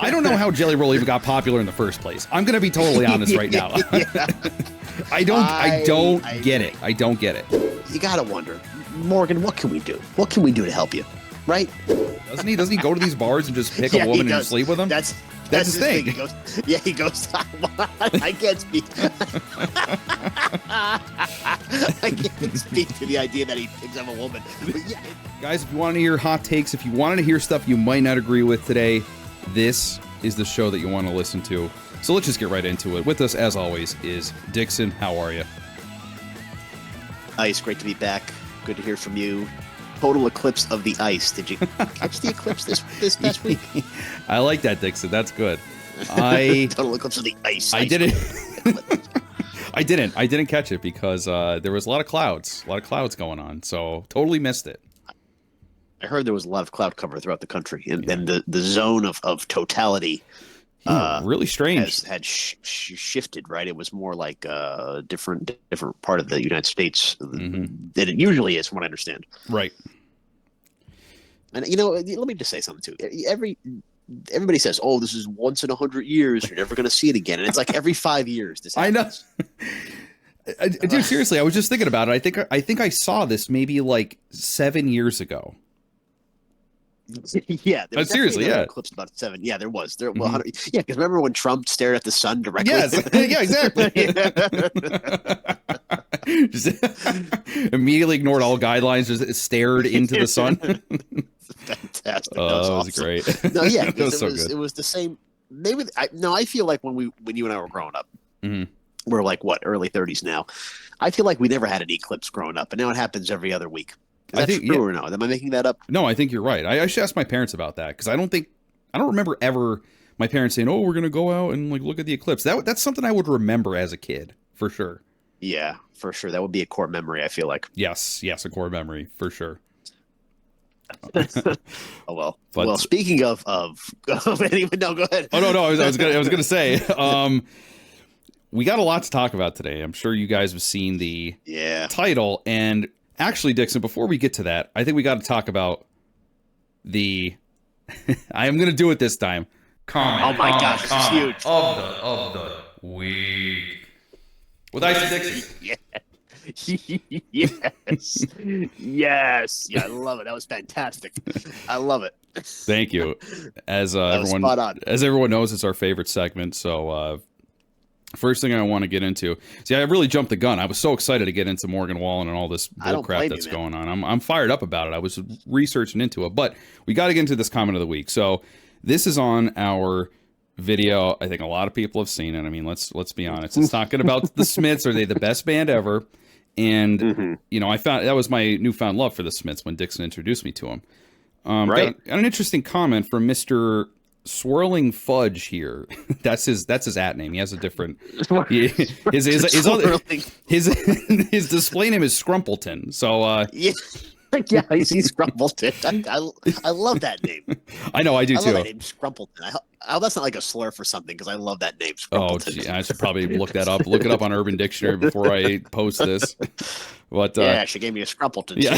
I don't know how Jelly Roll even got popular in the first place. I'm going to be totally honest right now. I don't get it. I don't get it. You got to wonder, Morgan, what can we do? What can we do to help you? Right? Doesn't he go to these bars and just pick a woman and sleep with them? That's his thing. He goes, I can't speak. I can't speak to the idea that he picks up a woman. But yeah. Guys, if you want to hear hot takes, if you wanted to hear stuff you might not agree with today, this is the show that you want to listen to. So let's just get right into it. With us, as always, is Dixon. How are you? Ice, great to be back. Good to hear from you. Total eclipse of the ice. Did you catch the eclipse this past week? I like that, Dixon. That's good. Total eclipse of the ice. I didn't. I didn't catch it because there was a lot of clouds going on. So totally missed it. I heard there was a lot of cloud cover throughout the country, and the zone of totality. Really strange. Had shifted, right? It was more like a different part of the United States than it usually is, from what I understand. Right. And let me just say something too. Everybody says, "Oh, this is once in 100 years. You're never going to see it again." And it's like every 5 years this happens. I know. Dude, seriously, I was just thinking about it. I think I saw this maybe like 7 years ago. Yeah, there was seriously, yeah. Eclipse about 7. Yeah, there was. Well, yeah, because remember when Trump stared at the sun directly? Yes, yeah, exactly. Just immediately ignored all guidelines, just stared into the sun. Fantastic. Oh, that was awesome. Great. No, yeah, it was the same. Maybe I feel like when you and I were growing up, we're like early 30s now. I feel like we never had an eclipse growing up, and now it happens every other week. Is that true or no? Am I making that up? No, I think you're right. I should ask my parents about that because I don't remember ever my parents saying, "Oh, we're gonna go out and like look at the eclipse." That's something I would remember as a kid for sure. Yeah, for sure. That would be a core memory. I feel like. Yes, a core memory for sure. Oh well. Well, speaking of anyone, no, go ahead. Oh no, I was gonna say. We got a lot to talk about today. I'm sure you guys have seen the title. And actually, Dixon, before we get to that, I think we got to talk about the I am going to do it this time. Comment gosh, it's huge. Of the week. With Ice and Dixon. Yeah. Yes. Yes. Yeah, I love it. That was fantastic. I love it. Thank you. As everyone knows, it's our favorite segment. So first thing I want to get into. See, I really jumped the gun. I was so excited to get into Morgan Wallen and all this bull crap that's going on. I'm fired up about it. I was researching into it, but we got to get into this comment of the week. So this is on our video. I think a lot of people have seen it. I mean, let's be honest. It's talking about the Smiths. Are they the best band ever? And I found that was my newfound love for the Smiths when Dixon introduced me to them. Right. Got an interesting comment from Mr. Swirling Fudge here. That's his at name. He has a different. His display name is Scrumpleton. So yeah, he's Scrumpleton. I love that name. I know, I do too. I love that name, Scrumpleton. That's not like a slur for something because I love that name, Scrumpleton. Oh, gee, I should probably look that up. Look it up on Urban Dictionary before I post this. But yeah, she gave me a Scrumpleton. Yeah,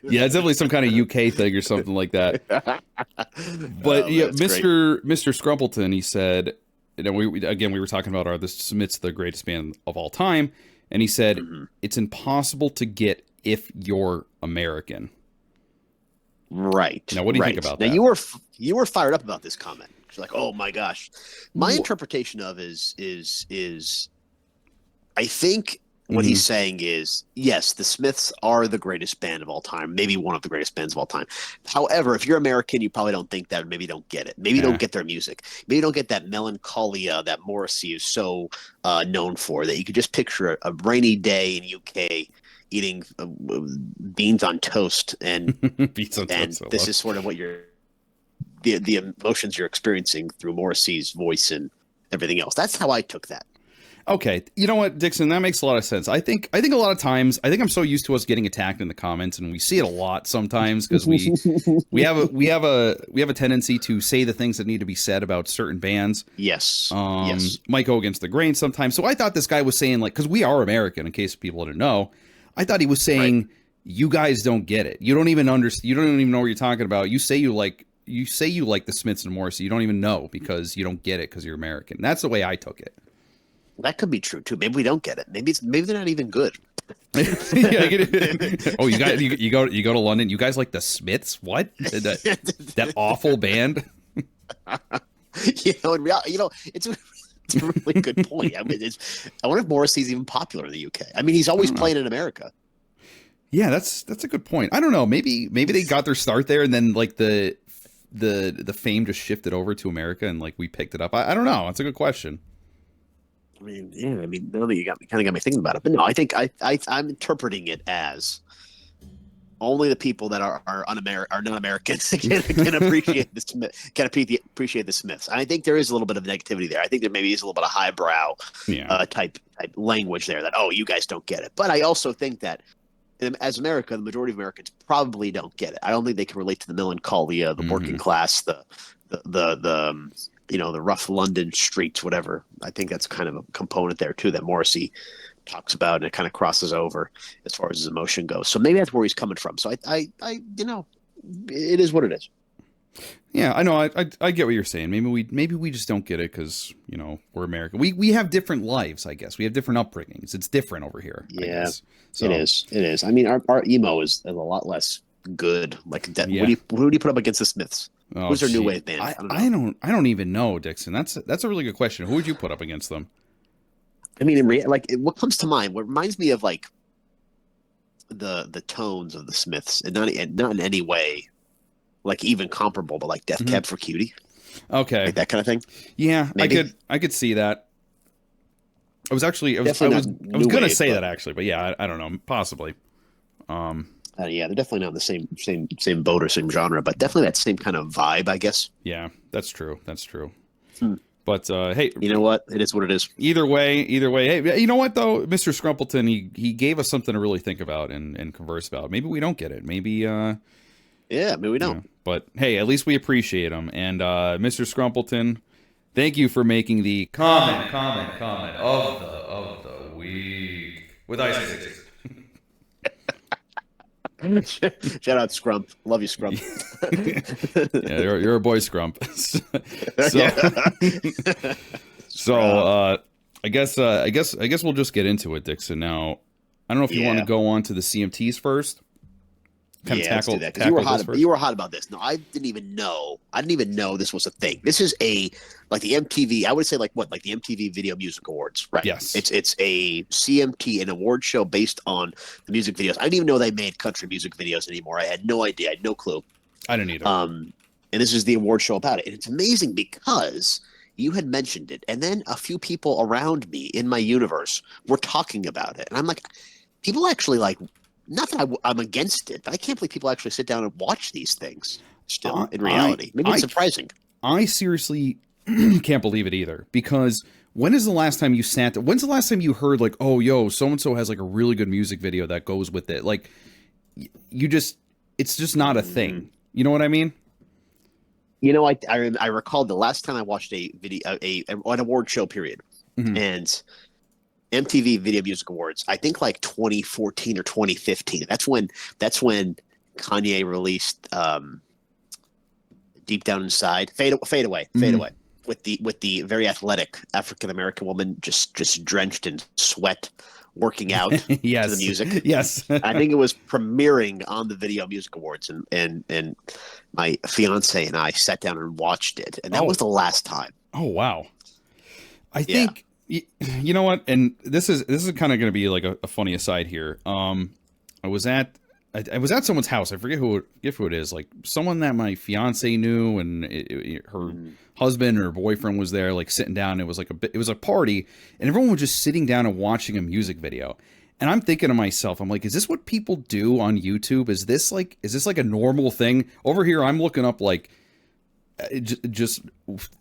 yeah, it's definitely some kind of UK thing or something like that. But Mr. Scrumpleton, he said, we were talking about are the Smiths the greatest band of all time, and he said it's impossible to get if you're American. Right. Now, what do you think about that? Now, you were fired up about this comment. You're like, oh my gosh. My interpretation of is I think what he's saying is, yes, the Smiths are the greatest band of all time, maybe one of the greatest bands of all time. However, if you're American, you probably don't think that, or maybe don't get it. Maybe you don't get their music. Maybe you don't get that melancholia that Morrissey is so known for, that you could just picture a rainy day in UK eating beans on toast, and this is sort of what the emotions you're experiencing through Morrissey's voice and everything else. That's how I took that. Okay, you know what, Dixon, that makes a lot of sense. I think a lot of times, I think I'm so used to us getting attacked in the comments, and we see it a lot sometimes because we have a tendency to say the things that need to be said about certain bands. Yes. Might go against the grain sometimes. So I thought this guy was saying, like, because we are American, in case people didn't know, I thought he was saying, you guys don't get it. You don't even understand. You don't even know what you're talking about. You say you like you say you like the Smiths and Morrissey, you don't even know because you don't get it because you're American. That's the way I took it. That could be true too. Maybe we don't get it. Maybe they're not even good. Oh, you go to London. You guys like the Smiths? What? That awful band? In reality, it's a really good point. I mean, I wonder if Morrissey's even popular in the UK. I mean, he's always playing in America. Yeah, that's a good point. I don't know. Maybe they got their start there, and then like the fame just shifted over to America, and like we picked it up. I don't know. It's a good question. I mean, yeah. I mean, now that you got me thinking about it. But no, I think I'm interpreting it as only the people that are non-American can appreciate appreciate the Smiths. And I think there is a little bit of negativity there. I think there maybe is a little bit of highbrow type language there that, oh, you guys don't get it. But I also think that as America, the majority of Americans probably don't get it. I don't think they can relate to the melancholia, the working class, the rough London streets, whatever. I think that's kind of a component there too that Morrissey talks about, and it kind of crosses over as far as his emotion goes. So maybe that's where he's coming from. So I it is what it is. Yeah, I know. I get what you're saying. Maybe we just don't get it because we're American. We have different lives, I guess. We have different upbringings. It's different over here. Yeah, I guess. So, it is. I mean, our emo is a lot less good. Like that. Yeah. Who do you put up against the Smiths? Oh, who's their new wave band? I don't even know, Dixon. That's a really good question. Who would you put up against them? I mean, what comes to mind? What reminds me of like the tones of the Smiths, and not in any way like even comparable, but like Death Cab for Cutie. Okay, like that kind of thing. Yeah, maybe. I could see that. I was going to say that actually, but yeah, I don't know, possibly. Yeah, they're definitely not in the same boat or same genre, but definitely that same kind of vibe, I guess. Yeah, that's true. But hey, you know what? It is what it is. Either way. Hey, you know what though, Mr. Scrumpleton, he gave us something to really think about and converse about. Maybe we don't get it. Maybe maybe we don't. But hey, at least we appreciate him. And Mr. Scrumpleton, thank you for making the comment of the week with Ice. Shout out Scrump. Love you, Scrump. Yeah, you're a boy, Scrump. So I guess we'll just get into it, Dixon. Now, I don't know if you want to go on to the CMTs first. Let's do that, 'cause you were hot about this. No, I didn't even know this was a thing. This is like the MTV. I would say like the MTV Video Music Awards, right? Yes. It's a CMT, an award show based on the music videos. I didn't even know they made country music videos anymore. I had no idea. I had no clue. I didn't either. And this is the award show about it. And it's amazing because you had mentioned it, and then a few people around me in my universe were talking about it, and I'm like, people actually like. Not that I'm against it, but I can't believe people actually sit down and watch these things still in reality. Maybe it's surprising. I seriously can't believe it either, because when's the last time you heard like, oh, yo, so-and-so has like a really good music video that goes with it? Like, it's just not a thing. You know what I mean? I recall the last time I watched a video, an award show period, and MTV Video Music Awards, I think like 2014 or 2015. That's when Kanye released Deep Down Inside, Fade Away, with the very athletic African American woman just drenched in sweat, working out to the music. Yes, I think it was premiering on the Video Music Awards, and my fiance and I sat down and watched it, and that was the last time. Oh wow! I think. You know what? And this is kind of going to be like a funny aside here. I was at someone's house. I forget who it is. Like someone that my fiance knew, and her husband or boyfriend was there, like sitting down. It was like it was a party, and everyone was just sitting down and watching a music video. And I'm thinking to myself, I'm like, is this what people do on YouTube? Is this like a normal thing? Over here, I'm looking up like just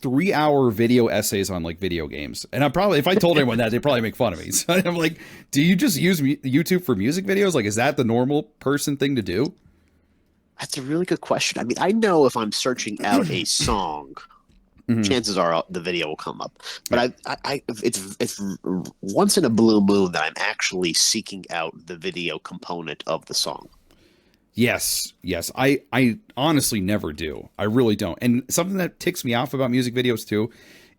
3-hour video essays on like video games, and if I told anyone that, they'd probably make fun of me. So I'm like, do you just use YouTube for music videos? Like, is that the normal person thing to do? That's a really good question. I mean, I know if I'm searching out a song, chances are the video will come up. But it's once in a blue moon that I'm actually seeking out the video component of the song. Yes. I honestly never do. I really don't. And something that ticks me off about music videos too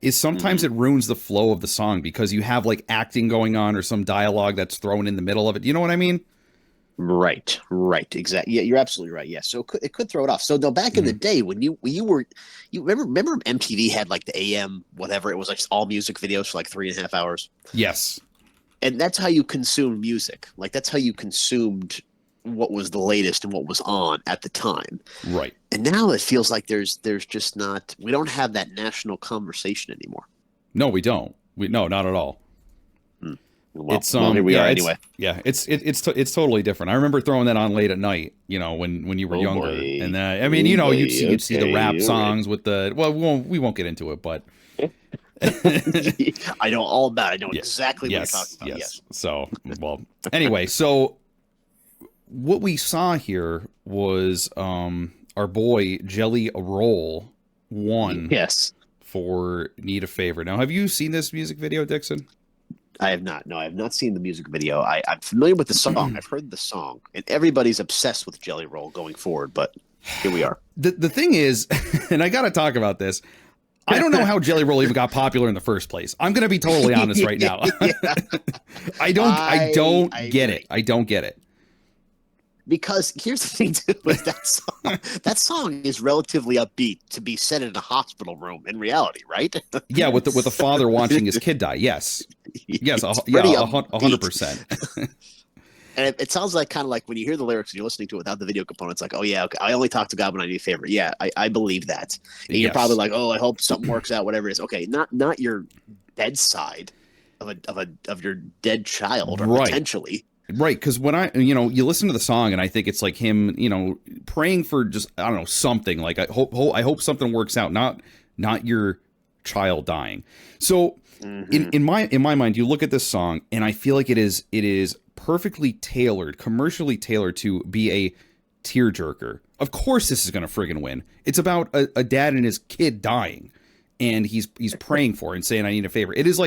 is sometimes it ruins the flow of the song because you have like acting going on or some dialogue that's thrown in the middle of it. You know what I mean? Right, exactly. Yeah, you're absolutely right. Yeah, so it could throw it off. So no, back in the day when you remember MTV had like the AM whatever, it was like all music videos for like 3.5 hours. Yes, and that's how you consumed music. Like that's how you consumed what was the latest and what was on at the time. Right. And now it feels like there's just not, we don't have that national conversation anymore. No, we don't. No, not at all. Well, here we are anyway. It's totally different. I remember throwing that on late at night, when you were younger. Boy. And I mean, you'd see the rap songs with the, well, we won't get into it, but I know all about it. I know exactly what you're talking about. Yes. So, well, anyway, so what we saw here was our boy Jelly Roll won. Yes. For Need a Favor. Now, have you seen this music video, Dixon? I have not. No, I have not seen the music video. I'm familiar with the song. I've heard the song, and everybody's obsessed with Jelly Roll going forward. But here we are. The thing is, and I got to talk about this. I don't know how Jelly Roll even got popular in the first place. I'm going to be totally honest right now. I don't get it. I don't get it. Because here's the thing too, with that song is relatively upbeat to be set in a hospital room in reality, right? Yeah, with the father watching his kid die. Yes, 100%. And it sounds like kind of like when you hear the lyrics and you're listening to it without the video components, like, oh yeah, okay, I only talk to God when I need a favor. Yeah, I believe that. And you're probably like, oh, I hope something works out, whatever it is. Okay, not your bedside of your dead child, or potentially. Right, because when you listen to the song and I think it's like him, praying for just, I don't know, something like I hope something works out, not your child dying. So in my mind, you look at this song and I feel like it is perfectly tailored, commercially tailored to be a tearjerker. Of course, this is gonna friggin' win. It's about a dad and his kid dying, and he's praying for it and saying, "I need a favor." It is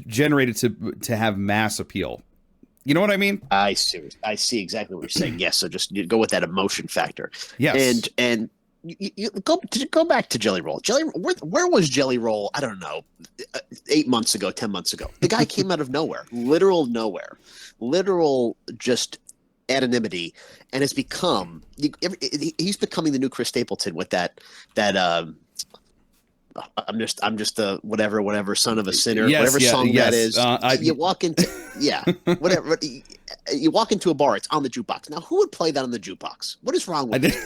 generated to have mass appeal. You know what I mean? I see exactly what you're saying. Yes. So just go with that emotion factor. Yes. And you go back to Jelly Roll. Where was Jelly Roll? I don't know. 8 months ago, 10 months ago, the guy came out of nowhere, literal nowhere, literal just anonymity, and has become. He's becoming the new Chris Stapleton with that. I'm just a whatever son of a sinner, whatever song that is. You walk into whatever. You walk into a bar, it's on the jukebox. Now, who would play that on the jukebox? What is wrong with it?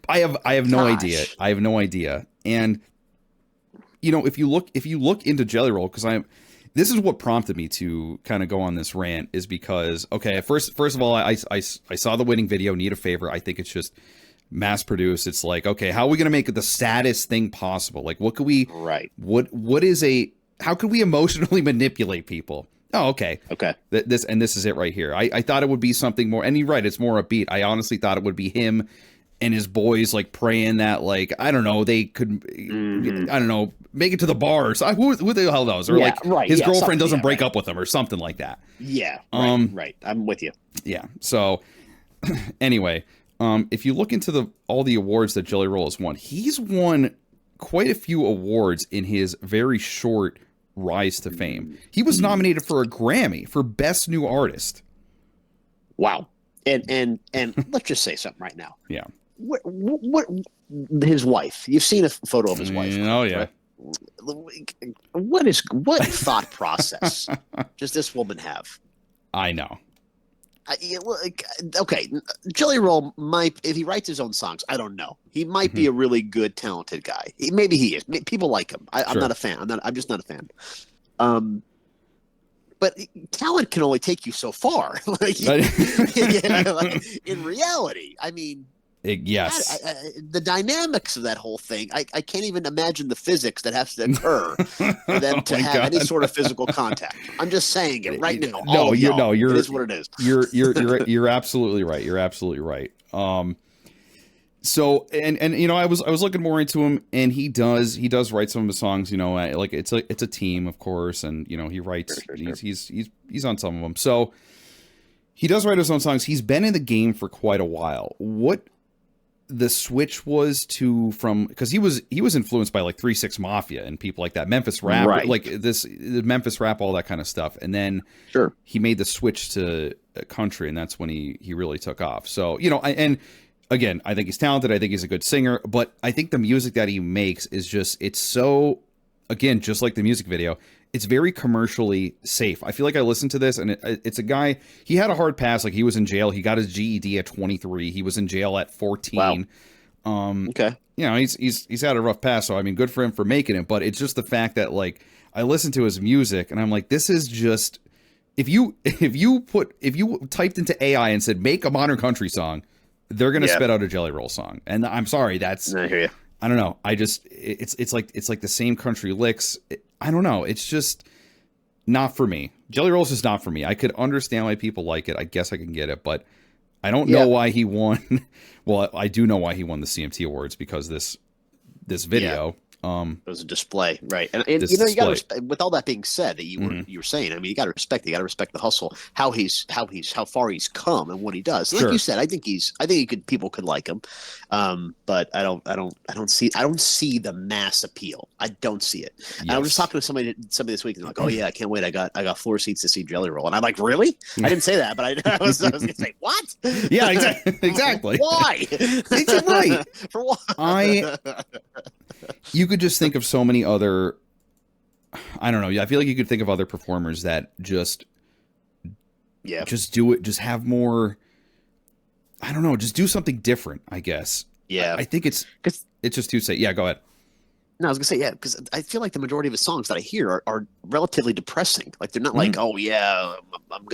I have no idea. I have no idea. And if you look into Jelly Roll, because this is what prompted me to kind of go on this rant, is because first of all, I saw the winning video, Need a Favor. I think it's just mass produced. It's like, okay, how are we going to make it the saddest thing possible? Like, what could we, how could we emotionally manipulate people? Oh, okay. This is it right here. I thought it would be something more, and you're right, it's more upbeat. I honestly thought it would be him and his boys like praying that, like, I don't know, they could, I don't know, make it to the bars. Who the hell knows? Or his girlfriend doesn't break up with him or something like that. Yeah. Right. I'm with you. Yeah. So anyway, if you look into all the awards that Jelly Roll has won, he's won quite a few awards in his very short rise to fame. He was nominated for a Grammy for Best New Artist. Wow. And let's just say something right now. Yeah. What his wife? You've seen a photo of his wife. Oh yeah. Right? What thought process does this woman have? I know. Okay, Jelly Roll might, if he writes his own songs, I don't know. He might be a really good, talented guy. Maybe he is. People like him. I'm not a fan. I'm just not a fan. But talent can only take you so far. In reality, I mean, yes. The dynamics of that whole thing, I can't even imagine the physics that has to occur for them to have any sort of physical contact. I'm just saying it right now. It is what it is. You're absolutely right. You're absolutely right. So I was looking more into him, and he does write some of his songs. Like it's a team, of course, and he writes. Sure. He's on some of them. So He does write his own songs. He's been in the game for quite a while. What the switch was to from because he was influenced by like 3-6 Mafia and people like that, Memphis rap, Right. like the Memphis rap, all that kind of stuff. And then Sure. he made the switch to country, and that's when he really took off. So, you know, and again, I think he's talented. I think he's a good singer, but I think the music that he makes is just, it's so, again, just like the music video, it's very commercially safe. I feel like I listened to this, and it's a guy, he had a hard past. Like, he was in jail. He got his GED at 23. He was in jail at 14. Wow. Okay. You know, he's had a rough past, so I mean, good for him for making it. But it's just the fact that, like, I listened to his music, and I'm like, this is just, if you typed into AI and said make a modern country song, they're gonna spit out a Jelly Roll song. And I'm sorry, that's, I hear you. I don't know. I just, it's like the same country licks. I don't know. It's just not for me. Jelly Roll's is not for me. I could understand why people like it. I guess I can get it, but I don't know why he won. Well, I do know why he won the CMT Awards, because this video. It was a display, right? And you know, you got to, with all that being said, that you were saying, I mean, you got to respect it. You got to respect the hustle, how far he's come, and what he does. Like you said, I think people could like him, but I don't see the mass appeal. I don't see it. Yes. And I was just talking to somebody this week, and they're like, "Oh yeah, I can't wait. I got floor seats to see Jelly Roll," and I'm like, "Really?" I didn't say that, but I was gonna say, "What?" Yeah, exactly. Why? It's right. For what? You could just think of so many other, I don't know. I feel like you could think of other performers that just do it, just have more, I don't know, just do something different, I guess. Yeah. I think it's just too safe. Yeah, go ahead. No, I was gonna say, yeah, because I feel like the majority of his songs that I hear are relatively depressing. Like, they're not like, oh yeah,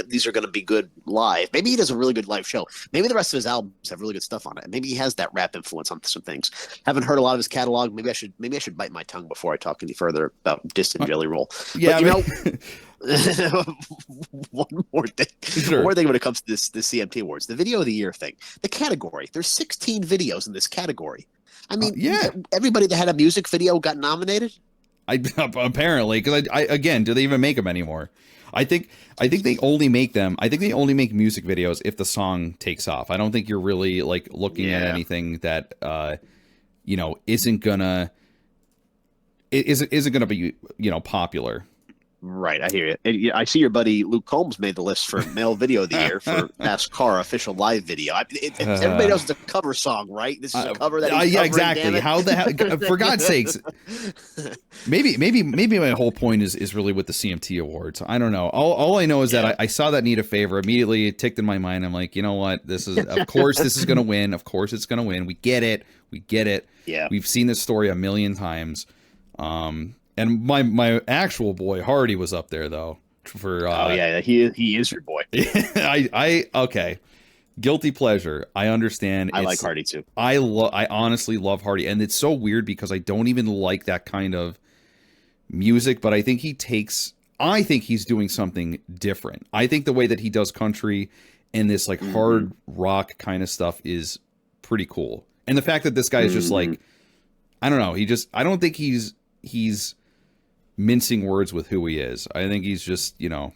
these are gonna be good live. Maybe he does a really good live show. Maybe the rest of his albums have really good stuff on it. Maybe he has that rap influence on some things. Haven't heard a lot of his catalog. Maybe I should bite my tongue before I talk any further about distant Jelly Roll. Yeah, but, you know, one more thing. Sure. One more thing when it comes to this CMT Awards, the video of the year thing, the category. There's 16 videos in this category. I mean, everybody that had a music video got nominated. Apparently, because I again, do they even make them anymore? I think they only make them. I think they only make music videos if the song takes off. I don't think you're really like looking at anything that you know, isn't gonna be, you know, popular. Right, I hear you. I see your buddy Luke Combs made the list for male video of the year for NASCAR official live video. Everybody knows it's a cover song, right? This is a cover that he's covering, exactly. How the hell? For God's sakes, maybe my whole point is really with the CMT Awards. I don't know. All I know is that I saw that Need a Favor, immediately it ticked in my mind. I'm like, you know what? This is, of course, this is going to win. Of course, it's going to win. We get it. Yeah, we've seen this story a million times. And my actual boy Hardy was up there though. For he is your boy. Okay, guilty pleasure. I understand. I like Hardy too. I honestly love Hardy, and it's so weird because I don't even like that kind of music. But I think he's doing something different. I think the way that he does country and this like hard rock kind of stuff is pretty cool. And the fact that this guy is just like, I don't know. I don't think he's mincing words with who he is. I think he's just, you know.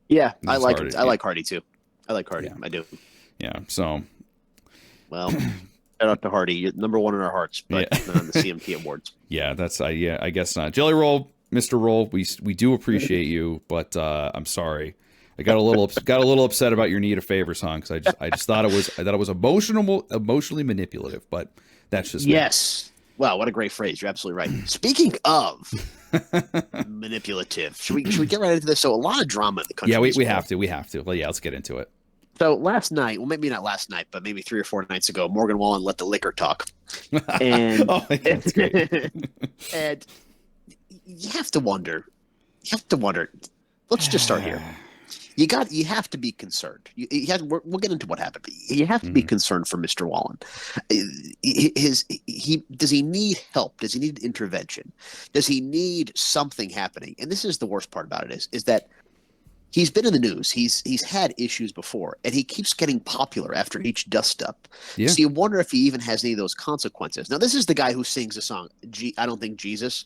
Yeah, I like it. I like Hardy too. I like Hardy. Yeah. I do. Yeah. So. Well, shout out to Hardy. You're number one in our hearts, but not on the CMT Awards. Yeah, that's I guess not. Jelly Roll, Mr. Roll, we do appreciate you, but I'm sorry. I got a little upset about your Need a Favor song because I just thought it was emotionally manipulative, but that's just me. Wow, what a great phrase. You're absolutely right. Speaking of manipulative, should we get right into this? So a lot of drama in the country. Yeah, we have to. Well, yeah, let's get into it. So last night, well, maybe not last night, but maybe 3 or 4 nights ago, Morgan Wallen let the liquor talk. And that's great. And you have to wonder. Let's just start here. You have to be concerned. We'll get into what happened. You have to be concerned for Mr. Wallen. Does he need help? Does he need intervention? Does he need something happening? And this is the worst part about it is that he's been in the news. He's had issues before, and he keeps getting popular after each dust up. Yeah. So you wonder if he even has any of those consequences. Now, this is the guy who sings the song. I don't think Jesus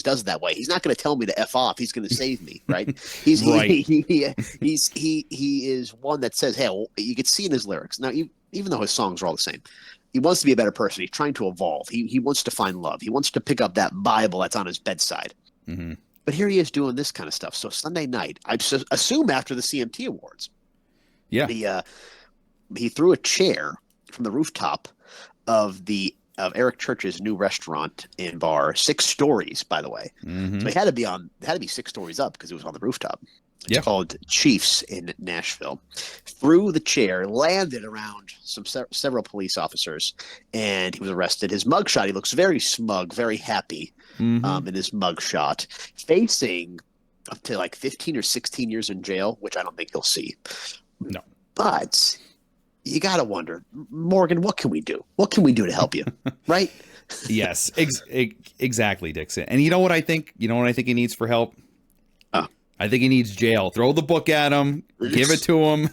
does it that way. He's not going to tell me to F off. He's going to save me, right? He's right. He is one that says, hey, well, you can see in his lyrics. Now, even though his songs are all the same, he wants to be a better person. He's trying to evolve. He wants to find love. He wants to pick up that Bible that's on his bedside. Mm-hmm. But here he is doing this kind of stuff. So Sunday night, I assume after the CMT Awards, he threw a chair from the rooftop of Eric Church's new restaurant and bar, 6 stories, by the way. Mm-hmm. So he had to be 6 stories up because it was on the rooftop. It's called Chiefs in Nashville. Threw the chair, landed around several police officers, and he was arrested. His mugshot, he looks very smug, very happy in his mugshot, facing up to like 15 or 16 years in jail, which I don't think he'll see. No. But you got to wonder, Morgan, what can we do? What can we do to help you? Right? Yes, exactly, Dixon. And you know what I think? You know what I think he needs for help? I think he needs jail. Throw the book at him. Give it to him.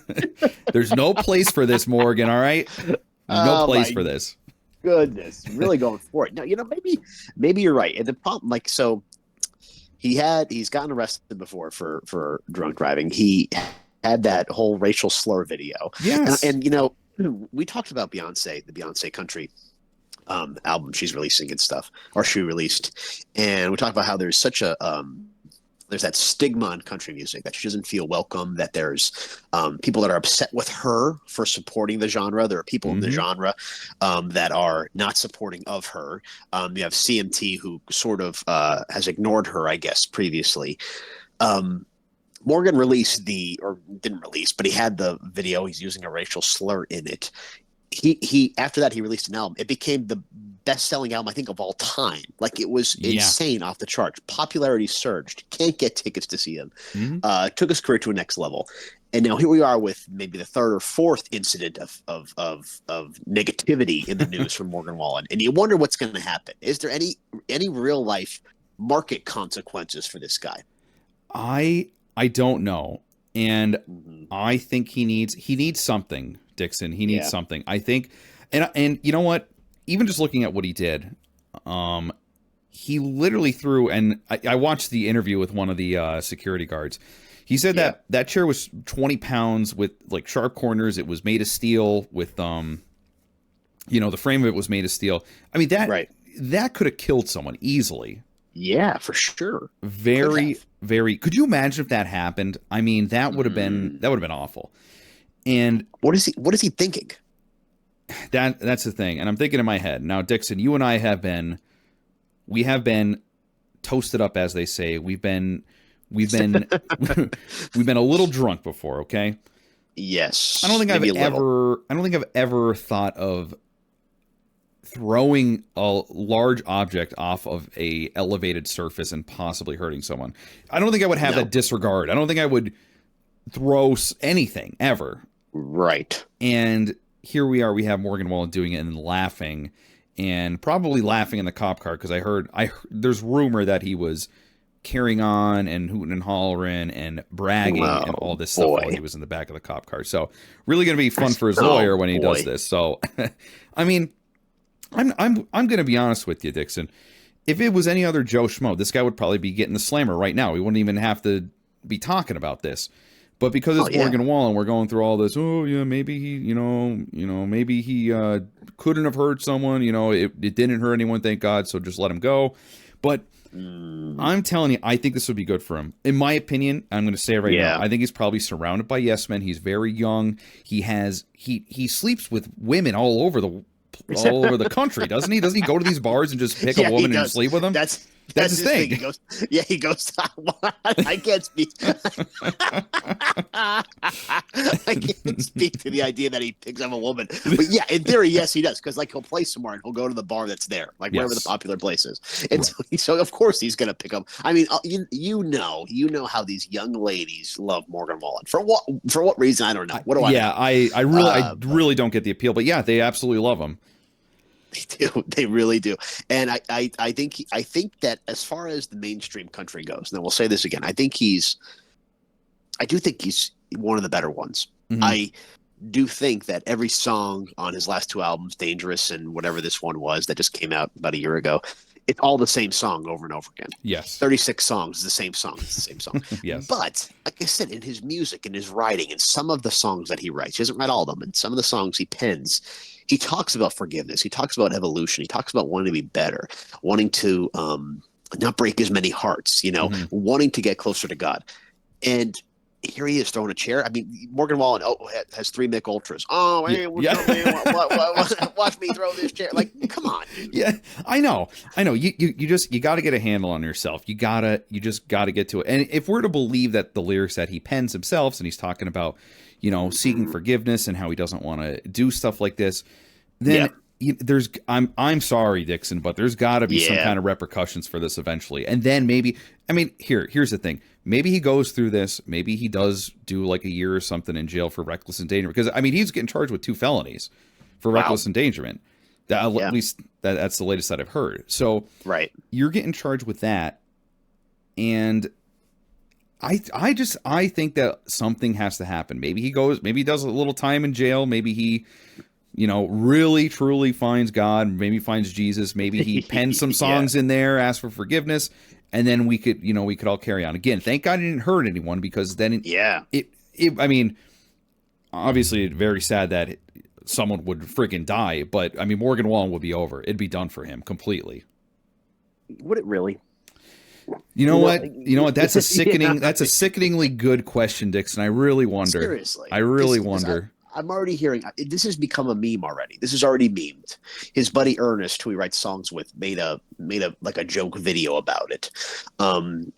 There's no place for this, Morgan, all right? There's no place for this. Goodness. Really going for it. Now, maybe you're right. And the problem, so he's gotten arrested before for drunk driving. He had that whole racial slur video. Yes. And we talked about Beyonce, the Beyonce Country album she's releasing and stuff, or she released. And we talked about how there's such a there's that stigma in country music that she doesn't feel welcome, that there's people that are upset with her for supporting the genre. There are people in the genre that are not supporting of her. You have CMT, who sort of has ignored her, I guess, previously. Morgan didn't release, but he had the video. He's using a racial slur in it. He after that, he released an album. It became the best-selling album, I think, of all time. Like, it was insane, off the charts. Popularity surged. Can't get tickets to see him. Took his career to a next level. And now here we are with maybe the 3rd or 4th incident of negativity in the news from Morgan Wallen. And you wonder what's going to happen. Is there any real life market consequences for this guy? I don't know. And I think he needs something, Dixon. He needs something. I think, and you know what? Even just looking at what he did, he literally threw, and I watched the interview with one of the security guards. He said that chair was 20 pounds with like sharp corners. It was made of steel with, the frame of it was made of steel. I mean, that could have killed someone easily. Yeah, for sure. Very. Could you imagine if that happened? I mean, that would have been awful. And what is he thinking? That's the thing. And I'm thinking in my head now, Dixon, you and I have been toasted up, as they say. We've been we've been a little drunk before. Okay. Yes. I don't think I've ever thought of throwing a large object off of a elevated surface and possibly hurting someone. I don't think I would have that disregard. I don't think I would throw anything ever. Right. And here we are. We have Morgan Wallen doing it and laughing, and probably laughing in the cop car, because I heard there's rumor that he was carrying on and hooting and hollering and bragging and all this stuff while he was in the back of the cop car. So really going to be fun for his lawyer when he does this. So, I mean, I'm going to be honest with you, Dixon. If it was any other Joe Schmo, this guy would probably be getting the slammer right now. We wouldn't even have to be talking about this. But because it's Morgan Wallen, we're going through all this. Oh yeah, maybe he, maybe he couldn't have hurt someone. It didn't hurt anyone, thank God. So just let him go. But I'm telling you, I think this would be good for him. In my opinion, I'm going to say it right now. I think he's probably surrounded by yes men. He's very young. He sleeps with women all over the country, doesn't he? Doesn't he go to these bars and just pick a woman and sleep with them? That's his thing. He goes. I can't speak. I can't speak to the idea that he picks up a woman. But yeah, in theory, yes, he does. Because he'll play somewhere and he'll go to the bar that's there, wherever the popular place is. And so of course he's going to pick up. I mean, you know how these young ladies love Morgan Wallen. For what reason? I don't know. What do I know? I really don't get the appeal. But yeah, they absolutely love him. They do. They really do. And I think that as far as the mainstream country goes, and we'll say this again, I think he's I do think he's one of the better ones. Mm-hmm. I do think that every song on his last two albums, Dangerous and whatever this one was that just came out about a year ago, it's all the same song over and over again. Yes. 36 songs, the same song. It's the same song. Yes. But like I said, in his music, in his writing, and some of the songs that he writes, he doesn't write all of them, and some of the songs he pens, he talks about forgiveness. He talks about evolution. He talks about wanting to be better, wanting to not break as many hearts, wanting to get closer to God. And here he is throwing a chair. I mean, Morgan Wallen has 3 Mick Ultras. Oh, hey, watch me throw this chair. Like, come on. Yeah, I know. You got to get a handle on yourself. You just got to get to it. And if we're to believe that the lyrics that he pens himself, and he's talking about, seeking forgiveness and how he doesn't want to do stuff like this, then I'm sorry, Dixon, but there's got to be some kind of repercussions for this eventually. And then maybe, here's the thing. Maybe he goes through this. Maybe he does do like a year or something in jail for reckless endangerment. Because, he's getting charged with 2 felonies for reckless endangerment. At least that's the latest that I've heard. So you're getting charged with that. And I think that something has to happen. Maybe he does a little time in jail. Maybe he, really truly finds God. Maybe finds Jesus. Maybe he pens some songs in there, asks for forgiveness. And then we could all carry on. Again, thank God he didn't hurt anyone, because then obviously very sad that someone would freaking die, but Morgan Wallen would be over. It'd be done for him completely. Would it really? You know what? That's a sickening. That's a sickeningly good question, Dixon. I really wonder. Seriously, I really wonder. I'm already hearing this has become a meme already. This is already memed. His buddy Ernest, who he writes songs with, made a like a joke video about it.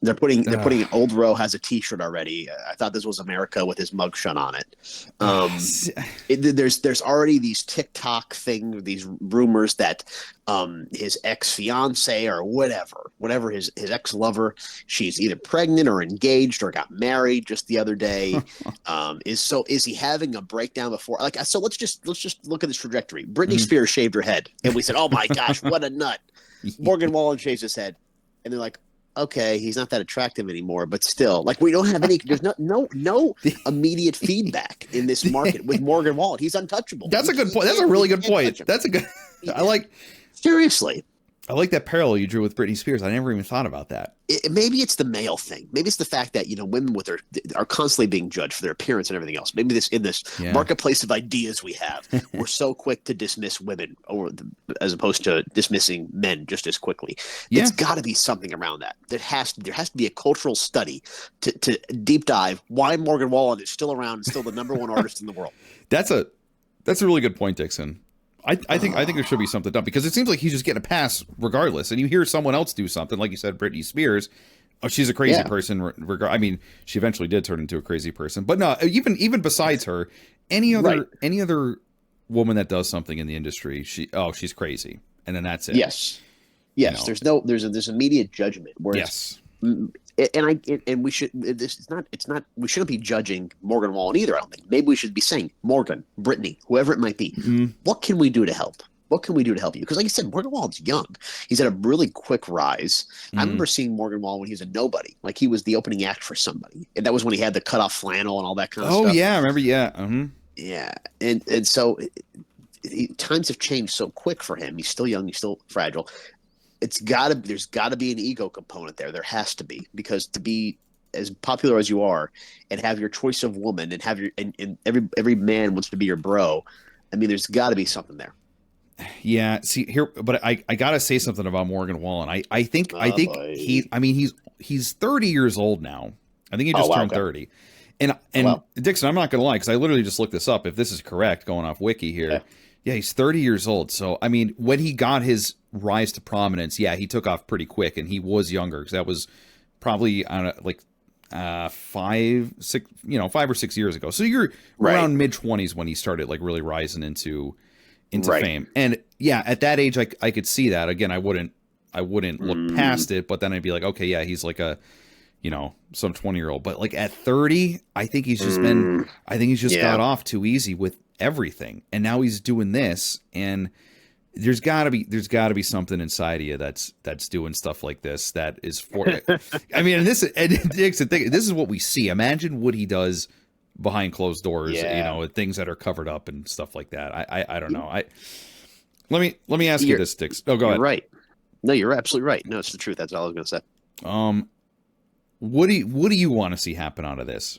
They're putting Old Row has a T-shirt already. I thought this was America with his mugshot on it. There's already these TikTok these rumors that his ex-fiance or whatever his ex-lover, she's either pregnant or engaged or got married just the other day. Is he having a breakdown before? So let's just look at this trajectory. Britney Spears shaved her head, and we said, "Oh my gosh, what a nut!" Morgan Wallen shaves his head, and they're like, "Okay, he's not that attractive anymore," but still, we don't have any. There's no immediate feedback in this market with Morgan Wallen. He's untouchable. That's a good point. That's a really good point. That's a good. Seriously. I like that parallel you drew with Britney Spears. I never even thought about that. Maybe it's the male thing. Maybe it's the fact that women are constantly being judged for their appearance and everything else. Maybe in this marketplace of ideas we have, we're so quick to dismiss women as opposed to dismissing men just as quickly. Yeah. It's got to be something around that. There has to be a cultural study to deep dive why Morgan Wallen is still around and still the number one artist in the world. That's a really good point, Dixon. I think there should be something done, because it seems like he's just getting a pass regardless. And you hear someone else do something, like you said, Britney Spears. Oh, she's a crazy person. She eventually did turn into a crazy person. But no, even besides her, any other woman that does something in the industry, she's crazy, and then that's it. Yes. There's immediate judgment. Whereas, and we should. We shouldn't be judging Morgan Wallen either. I don't think. Maybe we should be saying, Morgan, Brittany, whoever it might be, what can we do to help? What can we do to help you? Because, like you said, Morgan Wallen's young. He's at a really quick rise. I remember seeing Morgan Wallen when he was a nobody. Like, he was the opening act for somebody, and that was when he had the cut off flannel and all that kind of stuff. Oh yeah, I remember. Yeah. Yeah, and so times have changed so quick for him. He's still young. He's still fragile. There's got to be an ego component there. There has to be, because to be as popular as you are and have your choice of woman and have and every man wants to be your bro. There's got to be something there. Yeah. See here, but I gotta say something about Morgan Wallen. I think he's 30 years old now. I think he just turned 30. And Dixon, I'm not gonna lie, because I literally just looked this up. If this is correct, going off Wiki here. Yeah, he's 30 years old. So, when he got his rise to prominence, he took off pretty quick, and he was younger, because that was probably 5 or 6 years ago. So you're around mid-20s when he started really rising into fame. And at that age, I could see that. Again, I wouldn't look past it, but then I'd be like, okay, yeah, he's like a some 20-year-old. But at 30, I think he's just got off too easy with everything, and now he's doing this, and there's gotta be something inside of you that's doing stuff like this. That is for. I mean, and Dick's the thing. This is what we see. Imagine what he does behind closed doors. You know, things that are covered up and stuff like that. I don't know. Let me ask you this, Dix. Oh, go ahead. Right. No, you're absolutely right. No, it's the truth. That's all I was going to say. What do you want to see happen out of this?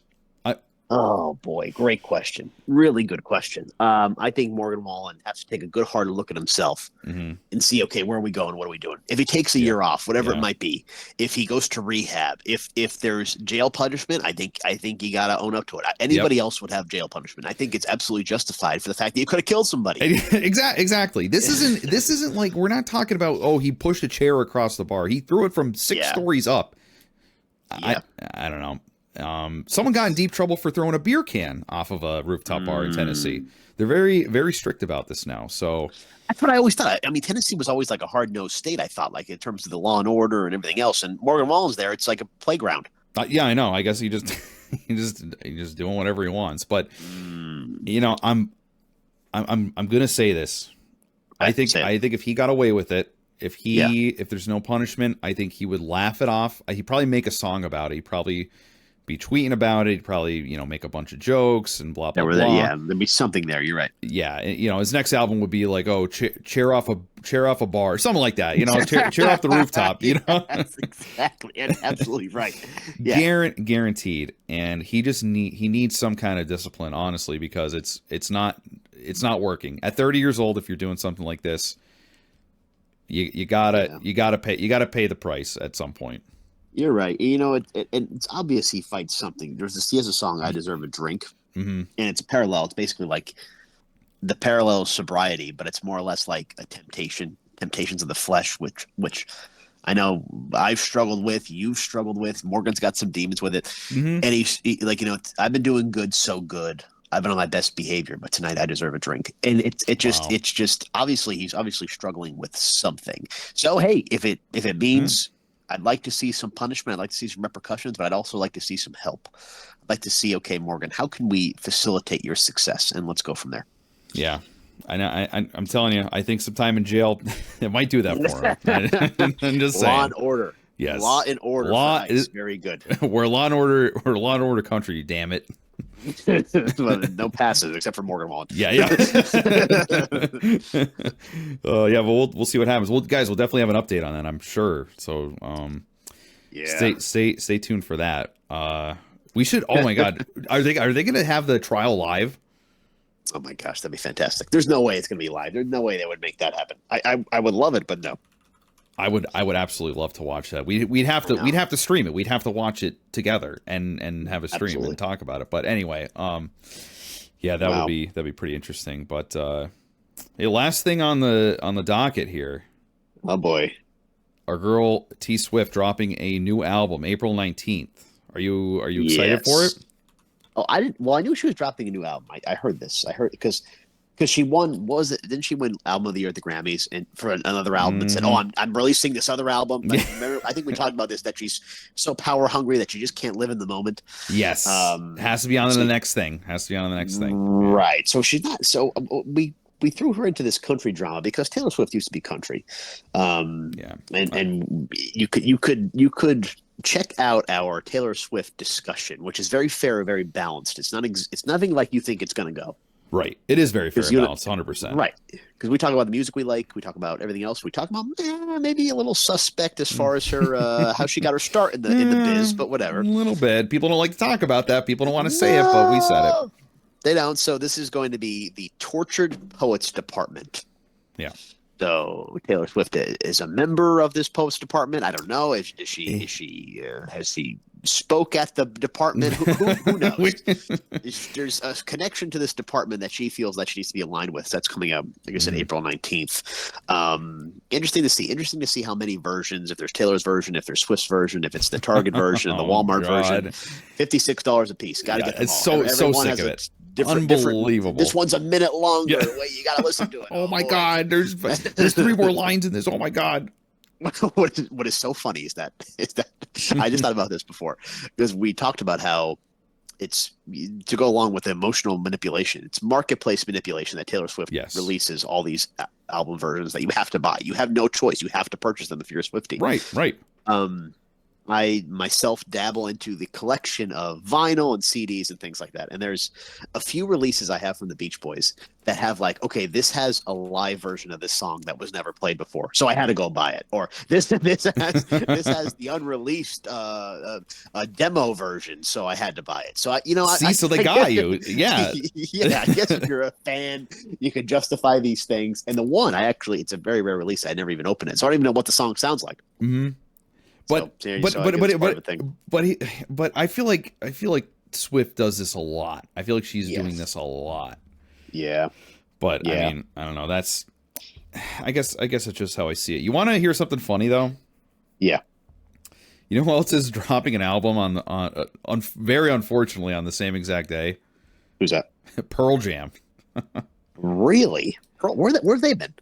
Oh boy, great question. Really good question. I think Morgan Wallen has to take a good hard look at himself and see, okay, where are we going? What are we doing? If he takes a year off, whatever it might be, if he goes to rehab, if there's jail punishment, I think you got to own up to it. Anybody else would have jail punishment. I think it's absolutely justified for the fact that you could have killed somebody. Exactly. This isn't like, we're not talking about, oh, he pushed a chair across the bar. He threw it from 6 stories up. I don't know. Someone got in deep trouble for throwing a beer can off of a rooftop bar in Tennessee. They're very, very strict about this now. So that's what I always thought. I mean, Tennessee was always like a hard-nosed state, I thought, like in terms of the law and order and everything else. And Morgan Wallen's there. It's like a playground. Yeah, I know. I guess he just he's just doing whatever he wants. But you know, I'm gonna say this. I think if he got away with it, if there's no punishment, I think he would laugh it off. He'd probably make a song about it. He'd probably be tweeting about it. He'd probably, make a bunch of jokes and blah, blah, blah. Yeah, there'd be something there. You're right. Yeah. His next album would be like, oh, chair off a bar, something like that, chair off the rooftop, That's exactly. And absolutely right. Yeah. Guaranteed. And he needs some kind of discipline, honestly, because it's not working. At 30 years old, if you're doing something like this, you gotta pay the price at some point. You're right. It's obvious he fights something. He has a song, "I Deserve a Drink," and it's a parallel. It's basically like the parallel of sobriety, but it's more or less like a temptations of the flesh, which I know I've struggled with. You've struggled with. Morgan's got some demons with it, and he's like, I've been doing good, so good. I've been on my best behavior, but tonight I deserve a drink. And it's just obviously he's struggling with something. So hey, if it means I'd like to see some punishment, I'd like to see some repercussions, but I'd also like to see some help. I'd like to see, okay, Morgan, how can we facilitate your success? And let's go from there. Yeah. I know. I'm telling you, I think some time in jail, it might do that for him. I'm just saying. Law and order. Yes. Law and order. Law is very good. We're law and order country, damn it. No passes except for Morgan Wallen. Yeah. But we'll see what happens. Guys, we'll definitely have an update on that, I'm sure. So stay tuned for that. We should. Oh my God, are they going to have the trial live? Oh my gosh, that'd be fantastic. There's no way it's going to be live. There's no way they would make that happen. I would love it, but no. I would absolutely love to watch that. We'd have to stream it. We'd have to watch it together and have a stream and talk about it. But anyway, that'd be pretty interesting. But last thing on the docket here. Oh boy, our girl T Swift dropping a new album April 19th. Are you excited for it? Oh, I didn't. Well, I knew she was dropping a new album. I heard this. I heard because she won. Didn't she win Album of the Year at the Grammys and for another album and said, "Oh, I'm releasing this other album." Like, remember, I think we talked about this, that she's so power hungry that she just can't live in the moment. Yes, has to be on to the next thing. Right. So she's not. So we threw her into this country drama because Taylor Swift used to be country. And you could check out our Taylor Swift discussion, which is very fair, very balanced. It's nothing like you think it's going to go. Right. It is very fair and balanced, 100%. Right. Because we talk about the music we like. We talk about everything else. We talk about maybe a little suspect as far as her how she got her start in the biz, but whatever. A little bit. People don't like to talk about that. People don't want to say it, but we said it. They don't. So this is going to be the Tortured Poets Department. Yeah. So Taylor Swift is a member of this poets department. I don't know. Has she spoke at the department? Who knows? There's a connection to this department that she feels that she needs to be aligned with. So that's coming up, like I said, April 19th. Interesting to see how many versions. If there's Taylor's version, if there's Swift's version, if it's the Target version, the Walmart version. $56 a piece. Got to get them all. It's so sick of it. Unbelievable. This one's a minute longer. Wait, you got to listen to it. Oh my God, there's 3 more lines in this. Oh my God. What is so funny is that I just thought about this before because we talked about how it's to go along with the emotional manipulation. It's marketplace manipulation that Taylor Swift releases all these album versions that you have to buy. You have no choice. You have to purchase them if you're a Swiftie. Right. I myself dabble into the collection of vinyl and CDs and things like that. And there's a few releases I have from the Beach Boys that have like, okay, this has a live version of this song that was never played before, so I had to go buy it. Or this has the unreleased demo version, so I had to buy it. So so they got you, yeah. Yeah. I guess if you're a fan, you can justify these things. And the one it's a very rare release. I never even opened it, so I don't even know what the song sounds like. Mm-hmm. But I feel like Swift does this a lot. I feel like she's doing this a lot. Yeah. But I mean, I don't know. I guess it's just how I see it. You want to hear something funny though? Yeah. You know who else is dropping an album on very unfortunately on the same exact day? Who's that? Pearl Jam. Really? Where have they been?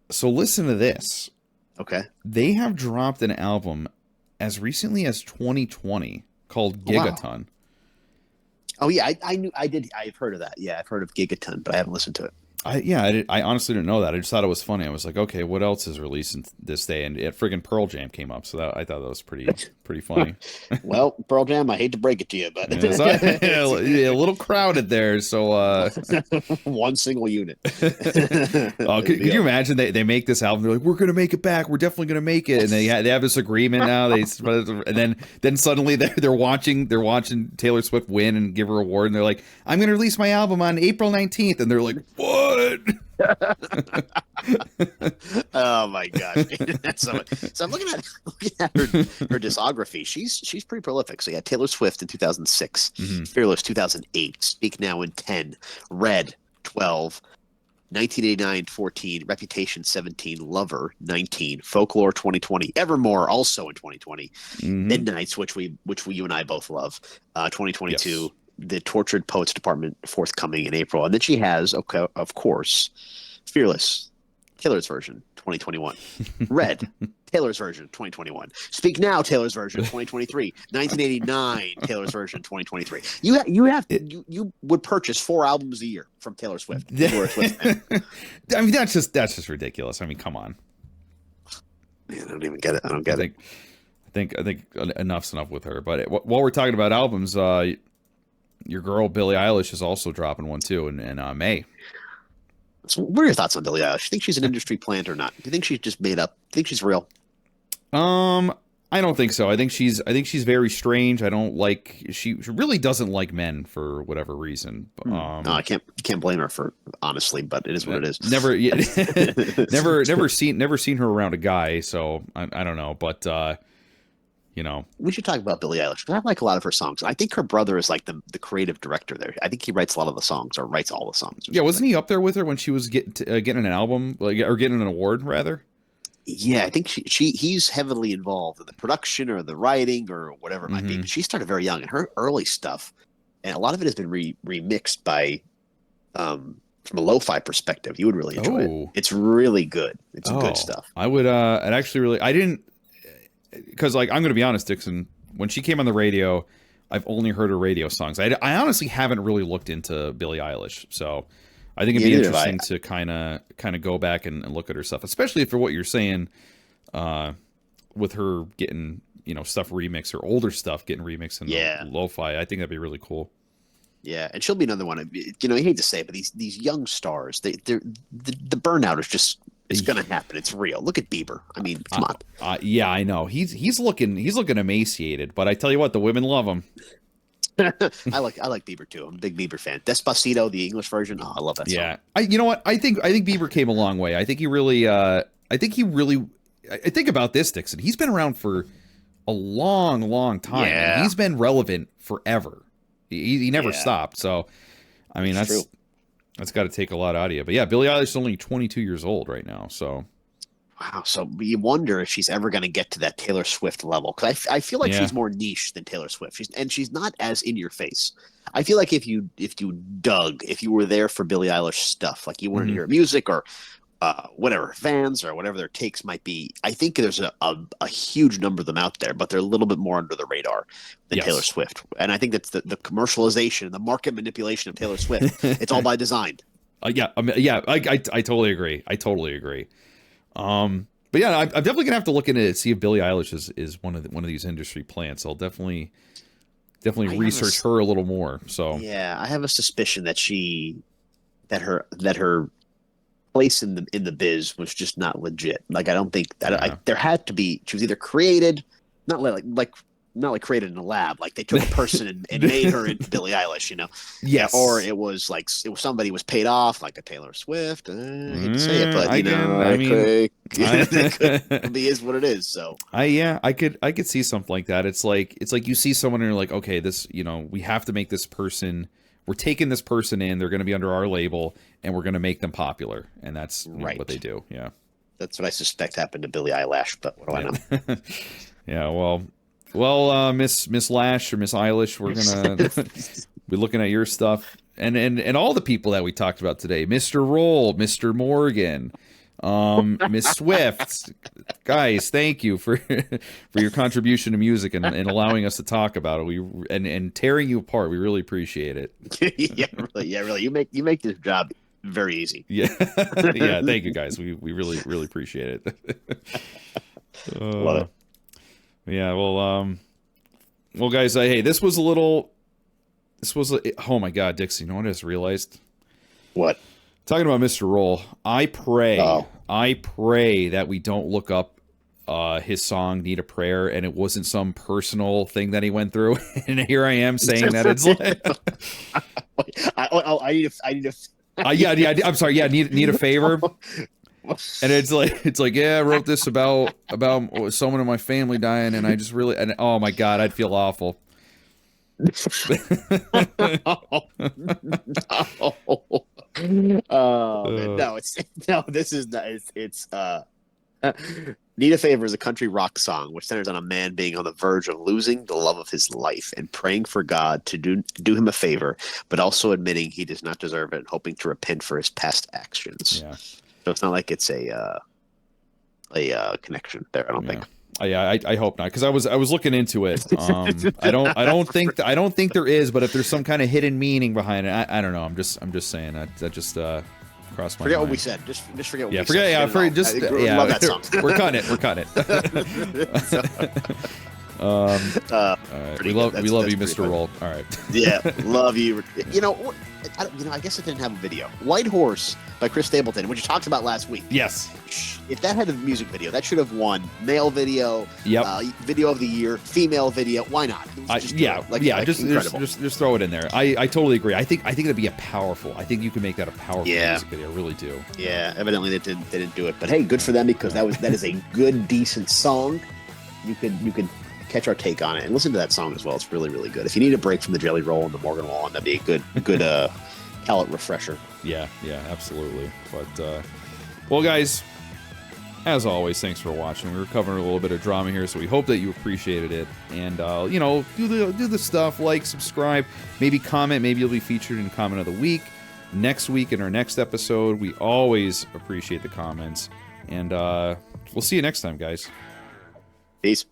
So listen to this. Okay. They have dropped an album as recently as 2020 called Gigaton. Oh yeah, I've heard of that. Yeah, I've heard of Gigaton, but I haven't listened to it. I honestly didn't know that. I just thought it was funny. I was like, okay, what else is releasing this day? And friggin' Pearl Jam came up, so I thought that was pretty funny. Well, Pearl Jam, I hate to break it to you, but a little crowded there. So one single unit. Could you imagine they make this album? They're like, we're gonna make it back. We're definitely gonna make it, and they have this agreement now. And then suddenly they're watching Taylor Swift win and give her an award, and they're like, I'm gonna release my album on April 19th, and they're like, what? Oh my gosh! So I'm looking at her discography. She's pretty prolific. So yeah, Taylor Swift in 2006, Fearless 2008, Speak Now in 10, Red 12, 1989 14, Reputation 17, Lover 19, Folklore 2020, Evermore also in 2020, Midnights which you and I both love, 2022. Yes. The Tortured Poets Department forthcoming in April. And then she has, okay, of course, Fearless, Taylor's version, 2021. Red, Taylor's version, 2021. Speak Now, Taylor's version, 2023. 1989, Taylor's version, 2023. You would purchase 4 albums a year from Taylor Swift. I mean, that's just ridiculous. I mean, come on. Man, I don't even get it. I don't get it. I think enough's enough with her. But while we're talking about albums, your girl Billie Eilish is also dropping one too in May. So what are your thoughts on Billie Eilish? Do you think she's an industry plant or not? Do you think she's just made up? Do you think she's real? I don't think so. I think she's very strange. I don't like she really doesn't like men for whatever reason. No, I can't blame her for honestly, but it is what it is. Never seen her around a guy, so I don't know, but we should talk about Billie Eilish. I like a lot of her songs. I think her brother is like the creative director there. I think he writes a lot of the songs or writes all the songs. Yeah, wasn't he up there with her when she was getting an album, or getting an award rather? Yeah, I think he's heavily involved in the production or the writing or whatever it might be. But she started very young, and her early stuff, and a lot of it has been remixed by, from a lo-fi perspective. You would really enjoy it. It's really good. It's good stuff. I would. It actually I didn't. Because, like, I'm going to be honest, Dixon, when she came on the radio, I've only heard her radio songs. I honestly haven't really looked into Billie Eilish, so I think it'd be interesting to kind of go back and look at her stuff, especially for what you're saying, with her getting stuff remixed, her older stuff getting remixed in lo-fi. I think that'd be really cool. Yeah, and she'll be another one. I hate to say it, but these young stars, the burnout is just. It's gonna happen. It's real. Look at Bieber. I mean, come on. Yeah, I know. He's looking emaciated, but I tell you what, the women love him. I like Bieber too. I'm a big Bieber fan. Despacito, the English version. Oh, I love that song. Yeah. You know what? I think Bieber came a long way. I think about this, Dixon. He's been around for a long, long time. Yeah. And he's been relevant forever. He never stopped. So, I mean, that's true. That's got to take a lot out of you. But yeah, Billie Eilish is only 22 years old right now. So, wow. So you wonder if she's ever going to get to that Taylor Swift level. Because I feel like she's more niche than Taylor Swift. She's not as in your face. I feel like if you were there for Billie Eilish stuff, like you wanted to hear music or whatever fans or whatever their takes might be. I think there's a huge number of them out there, but they're a little bit more under the radar than Taylor Swift. And I think that's the commercialization, the market manipulation of Taylor Swift. It's all by design. I totally agree. I totally agree. But yeah, I'm definitely gonna have to look into it, see if Billie Eilish is one of these industry plants. I'll definitely research her a little more. So yeah, I have a suspicion that her place in the biz was just not legit. Like I don't think that there had to be. She was either created, not like created in a lab. Like they took a person and made her into Billie Eilish, you know? Yes. Or it was somebody was paid off, like a Taylor Swift. I hate to say it, but it is what it is. So I could see something like that. It's like you see someone and you're like, okay, this, we have to make this person. We're taking this person in. They're going to be under our label, and we're going to make them popular, and that's what they do. Yeah, that's what I suspect happened to Billie Eilish. But what do I know? Yeah, well, Miss Lash or Miss Eilish, we're gonna be looking at your stuff, and all the people that we talked about today, Mr. Roll, Mr. Morgan, Miss Swift, guys, thank you for your contribution to music and allowing us to talk about it. We and tearing you apart. We really appreciate it. Yeah, really. You make this job very easy. Yeah, yeah. Thank you, guys. We really appreciate it. Love it. Yeah. Well, guys. Hey, oh my God, Dixie. You know what I just realized? What? Talking about Mr. Roll, I pray that we don't look up his song "Need a Prayer" and it wasn't some personal thing that he went through. And here I am saying that it's like, I need a. Yeah. I'm sorry. Yeah, need a favor. And it's like, yeah, I wrote this about someone in my family dying, and I just really, and oh my God, I'd feel awful. No, this is not. It's Need a Favor is a country rock song which centers on a man being on the verge of losing the love of his life and praying for God to do him a favor, but also admitting he does not deserve it and hoping to repent for his past actions. Yeah. So it's not like it's a connection there. I don't think. Yeah, I hope not, because I was looking into it. I don't think there is, but if there's some kind of hidden meaning behind it, I don't know. I'm just saying that just crossed my forget mind. what we said. Just forget what we said. Yeah, forget. Just love that song. We're cutting it. All right. We love you, Mr. Roll. All right. Yeah, love you. I guess it didn't have a video. White Horse by Chris Stapleton, which you talked about last week. Yes. If that had a music video, that should have won male video, video of the year, female video. Why not? Just throw it in there. I totally agree. I think that'd be I think you can make that a powerful music video. I really do. Yeah. Evidently they didn't do it, but hey, good for them, because that is a good, decent song. You could catch our take on it and listen to that song as well. It's really, really good. If you need a break from the Jelly Roll and the Morgan Wallen, that'd be a good palate refresher. Yeah, absolutely. But well, guys, as always, thanks for watching. We were covering a little bit of drama here, so we hope that you appreciated it. And do the stuff, like, subscribe, maybe comment. Maybe you'll be featured in Comment of the Week next week in our next episode. We always appreciate the comments, and we'll see you next time, guys. Peace.